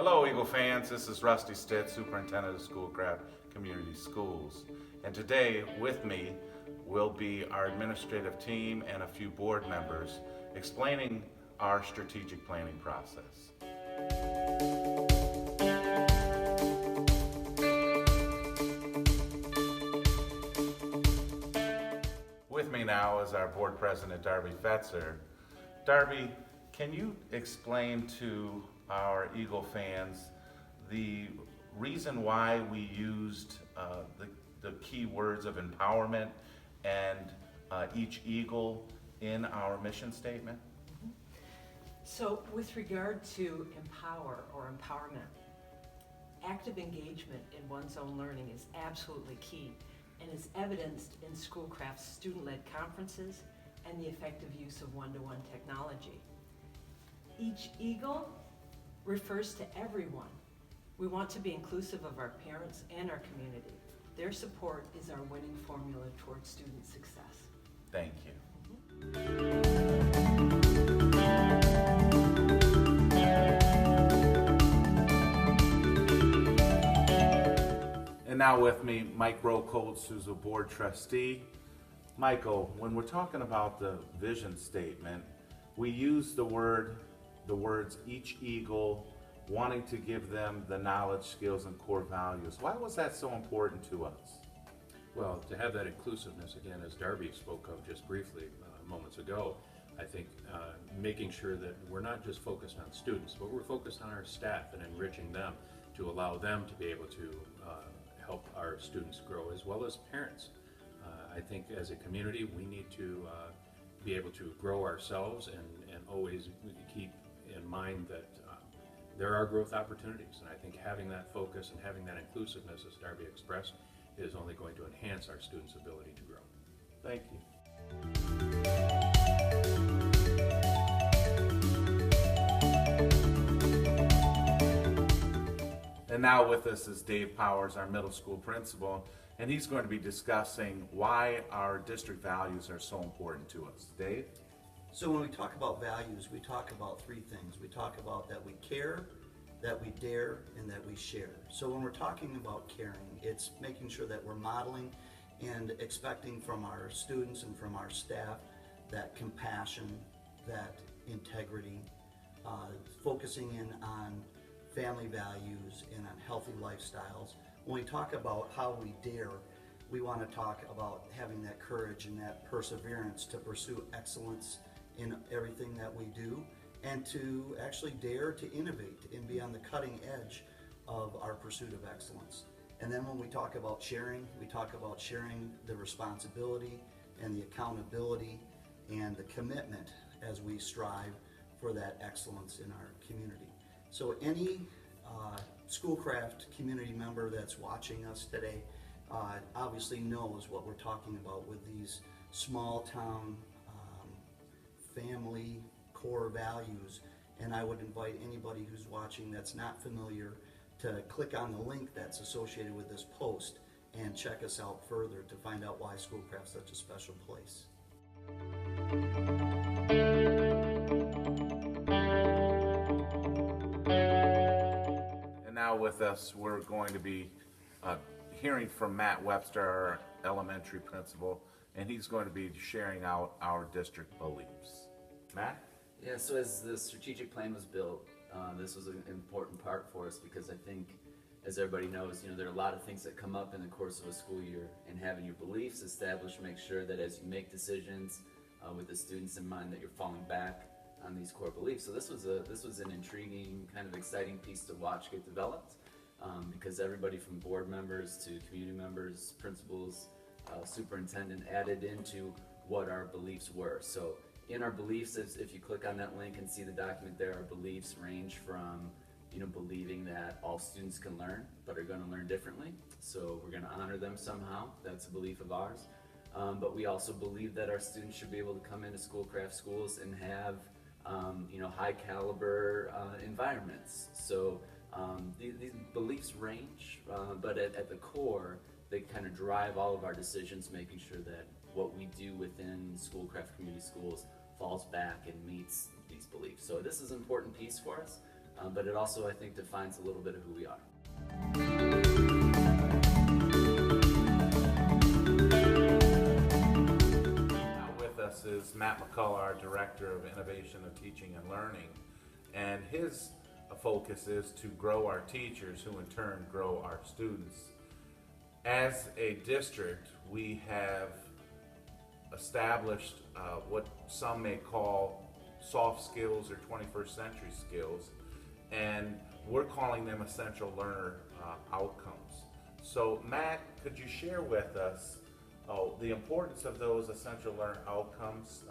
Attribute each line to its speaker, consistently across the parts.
Speaker 1: Hello, Eagle fans. This is Rusty Stitt, Superintendent of Schoolcraft Community Schools. And today, with me, will be our administrative team and a few board members explaining our strategic planning process. With me now is our board president, Darby Fetzer. Darby, can you explain to our Eagle fans the reason why we used the key words of empowerment and each Eagle in our mission statement?
Speaker 2: So with regard to empower or empowerment, active engagement in one's own learning is absolutely key and is evidenced in Schoolcraft's student-led conferences and the effective use of one-to-one technology. Each Eagle refers to everyone. We want to be inclusive of our parents and our community. Their support is our winning formula towards student success.
Speaker 1: Thank you. And now with me, Mike Rokoltz, who's a board trustee. Michael, when we're talking about the vision statement, we use the words each Eagle, wanting to give them the knowledge, skills, and core values. Why was that so important to us?
Speaker 3: Well, to have that inclusiveness, again, as Darby spoke of just briefly moments ago, I think making sure that we're not just focused on students, but we're focused on our staff and enriching them to allow them to be able to help our students grow, as well as parents. I think as a community, we need to be able to grow ourselves and always keep in mind that there are growth opportunities. And I think having that focus and having that inclusiveness, as Darby expressed, is only going to enhance our students' ability to grow.
Speaker 1: Thank you. And now with us is Dave Powers, our middle school principal, and he's going to be discussing why our district values are so important to us. Dave?
Speaker 4: So when we talk about values, we talk about three things. We talk about that we care, that we dare, and that we share. So when we're talking about caring, it's making sure that we're modeling and expecting from our students and from our staff that compassion, that integrity, focusing in on family values and on healthy lifestyles. When we talk about how we dare, we want to talk about having that courage and that perseverance to pursue excellence in everything that we do, and to actually dare to innovate and be on the cutting edge of our pursuit of excellence. And then when we talk about sharing, we talk about sharing the responsibility and the accountability and the commitment as we strive for that excellence in our community. So any Schoolcraft community member that's watching us today obviously knows what we're talking about with these small town family core values, and I would invite anybody who's watching that's not familiar to click on the link that's associated with this post and check us out further to find out why Schoolcraft's such a special place.
Speaker 1: And now with us, we're going to be hearing from Matt Webster, our elementary principal, and he's going to be sharing out our district beliefs. Matt?
Speaker 5: Yeah, so as the strategic plan was built, this was an important part for us because I think, as everybody knows, there are a lot of things that come up in the course of a school year, and having your beliefs established, make sure that as you make decisions with the students in mind, that you're falling back on these core beliefs. So this was an intriguing, kind of exciting piece to watch get developed, because everybody from board members to community members, principals, superintendent added into what our beliefs were. So in our beliefs, if you click on that link and see the document there, our beliefs range from believing that all students can learn, but are going to learn differently. So we're going to honor them somehow. That's a belief of ours. But we also believe that our students should be able to come into Schoolcraft schools and have high caliber environments. So these beliefs range, but at the core, they kind of drive all of our decisions, making sure that what we do within Schoolcraft Community Schools falls back and meets these beliefs. So this is an important piece for us. but it also, I think, defines a little bit of who we are.
Speaker 1: Now with us is Matt McCullough, our Director of Innovation of Teaching and Learning, and his focus is to grow our teachers, who in turn grow our students. As a district, we have established what some may call soft skills or 21st century skills, and we're calling them essential learner outcomes. So Matt, could you share with us the importance of those essential learner outcomes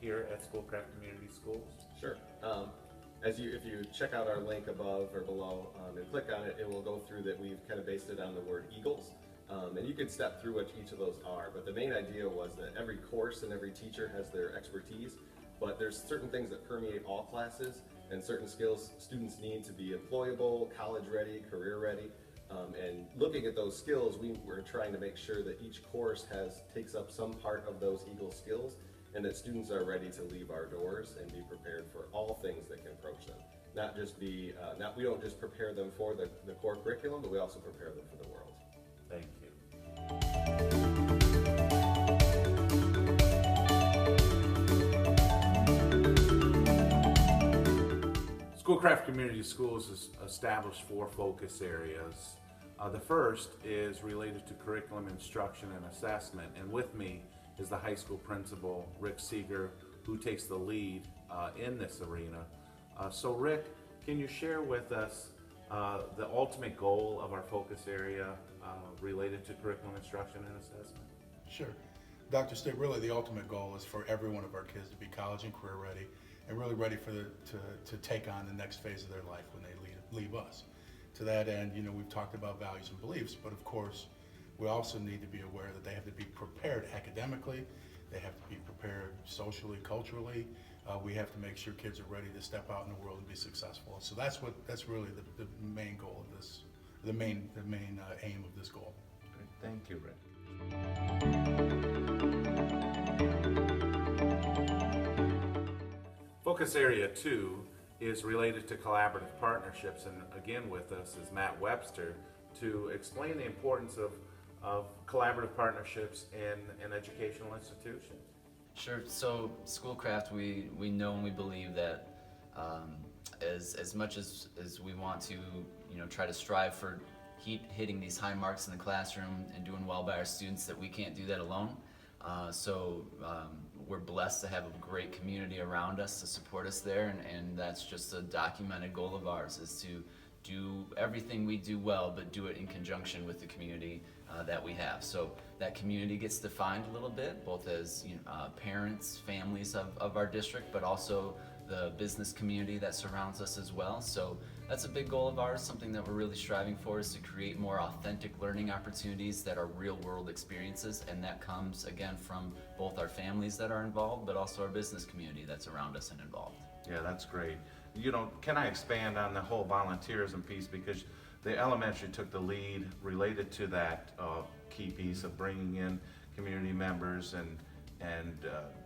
Speaker 1: here at Schoolcraft Community Schools?
Speaker 6: Sure. If you check out our link above or below and click on it, it will go through that we've kind of based it on the word Eagles. And you can step through what each of those are, but the main idea was that every course and every teacher has their expertise, but there's certain things that permeate all classes and certain skills students need to be employable, college ready, career ready. And looking at those skills, we're trying to make sure that each course takes up some part of those Eagle skills, and that students are ready to leave our doors and be prepared for all things that can approach them. We don't just prepare them for the core curriculum, but we also prepare them for the world.
Speaker 1: Thank you. Schoolcraft Community Schools has established 4 focus areas. The first is related to curriculum instruction and assessment, and with me is the high school principal, Rick Seeger, who takes the lead in this arena. So Rick, can you share with us the ultimate goal of our focus area related to curriculum instruction and assessment?
Speaker 7: Sure. Dr. Stitt, really the ultimate goal is for every one of our kids to be college and career ready and really ready to take on the next phase of their life when they leave us. To that end, we've talked about values and beliefs, but of course, we also need to be aware that they have to be prepared academically, they have to be prepared socially, culturally. We have to make sure kids are ready to step out in the world and be successful. So that's really the main goal of this, the main aim of this goal.
Speaker 1: Great. Thank you, Rick. Focus area 2 is related to collaborative partnerships, and again with us is Matt Webster to explain the importance of collaborative partnerships in an educational institution.
Speaker 5: Sure. So Schoolcraft, we know and we believe that as much as we want to try to strive for hitting these high marks in the classroom and doing well by our students, that we can't do that alone. We're blessed to have a great community around us to support us there, and that's just a documented goal of ours, is to do everything we do well, but do it in conjunction with the community that we have. So that community gets defined a little bit, both as parents, families of our district, but also the business community that surrounds us as well. So that's a big goal of ours. Something that we're really striving for is to create more authentic learning opportunities that are real world experiences, and that comes again from both our families that are involved, but also our business community that's around us and involved.
Speaker 1: Yeah, that's great. Can I expand on the whole volunteerism piece, because the elementary took the lead related to that key piece of bringing in community members and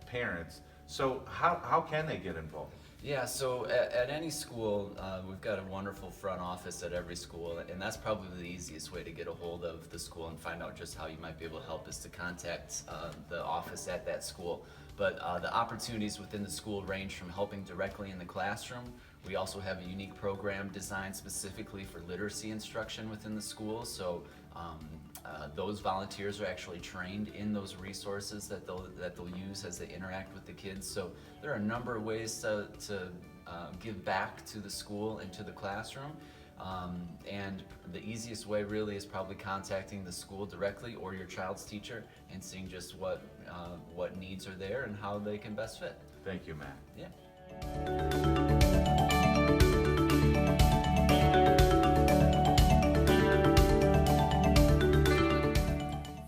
Speaker 1: parents. So how can they get involved?
Speaker 5: Yeah, so at any school, we've got a wonderful front office at every school, and that's probably the easiest way to get a hold of the school and find out just how you might be able to help, is to contact the office at that school. But the opportunities within the school range from helping directly in the classroom. We also have a unique program designed specifically for literacy instruction within the school. So those volunteers are actually trained in those resources that they'll use as they interact with the kids. So there are a number of ways to give back to the school and to the classroom. And the easiest way really is probably contacting the school directly or your child's teacher and seeing just what needs are there and how they can best fit.
Speaker 1: Thank you, Matt.
Speaker 5: Yeah.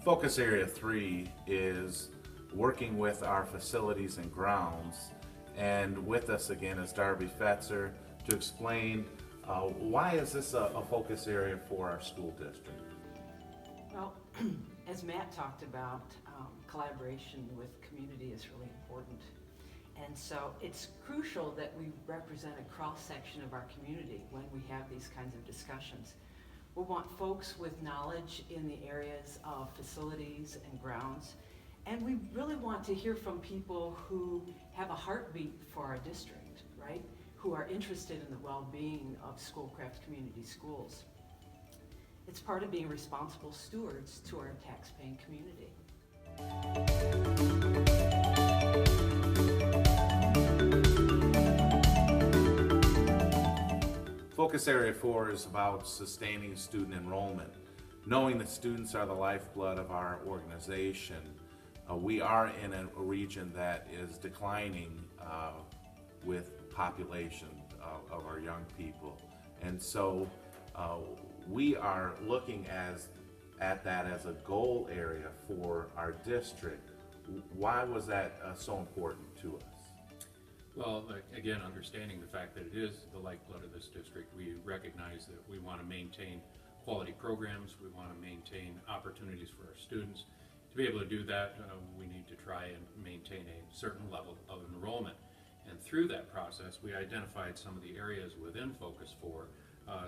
Speaker 1: Focus Area 3 is working with our facilities and grounds, and with us again is Darby Fetzer to explain why is this a focus area for our school district?
Speaker 2: Well, as Matt talked about, collaboration with community is really important. And And so it's crucial that we represent a cross-section of our community when we have these kinds of discussions. We want folks with knowledge in the areas of facilities and grounds, and we really want to hear from people who have a heartbeat for our district, right? Who are interested in the well-being of Schoolcraft Community Schools. It's part of being responsible stewards to our tax-paying community.
Speaker 1: Focus Area 4 is about sustaining student enrollment. Knowing that students are the lifeblood of our organization, we are in a region that is declining with population of our young people. And so we are looking at that as a goal area for our district. Why was that so important to us?
Speaker 3: Well, again, understanding the fact that it is the lifeblood of this district, we recognize that we want to maintain quality programs, we want to maintain opportunities for our students. To be able to do that, we need to try and maintain a certain level of enrollment. And through that process, we identified some of the areas within Focus 4,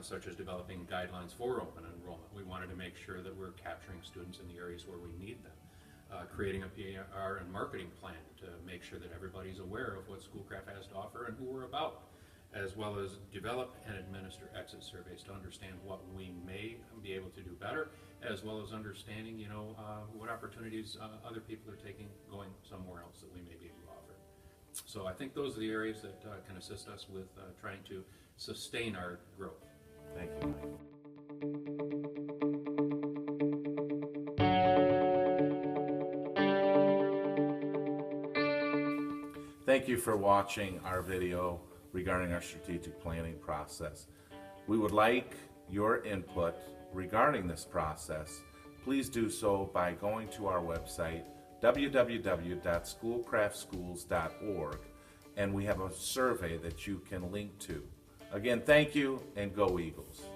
Speaker 3: such as developing guidelines for open enrollment. We wanted to make sure that we're capturing students in the areas where we need them. Creating a PR and marketing plan to make sure that everybody's aware of what Schoolcraft has to offer and who we're about, as well as develop and administer exit surveys to understand what we may be able to do better, as well as understanding, what opportunities other people are taking going somewhere else that we may be able to offer. So I think those are the areas that can assist us with trying to sustain our growth.
Speaker 1: Thank you, Mike. Thank you for watching our video regarding our strategic planning process. We would like your input regarding this process. Please do so by going to our website, www.schoolcraftschools.org, and we have a survey that you can link to. Again, thank you, and go Eagles.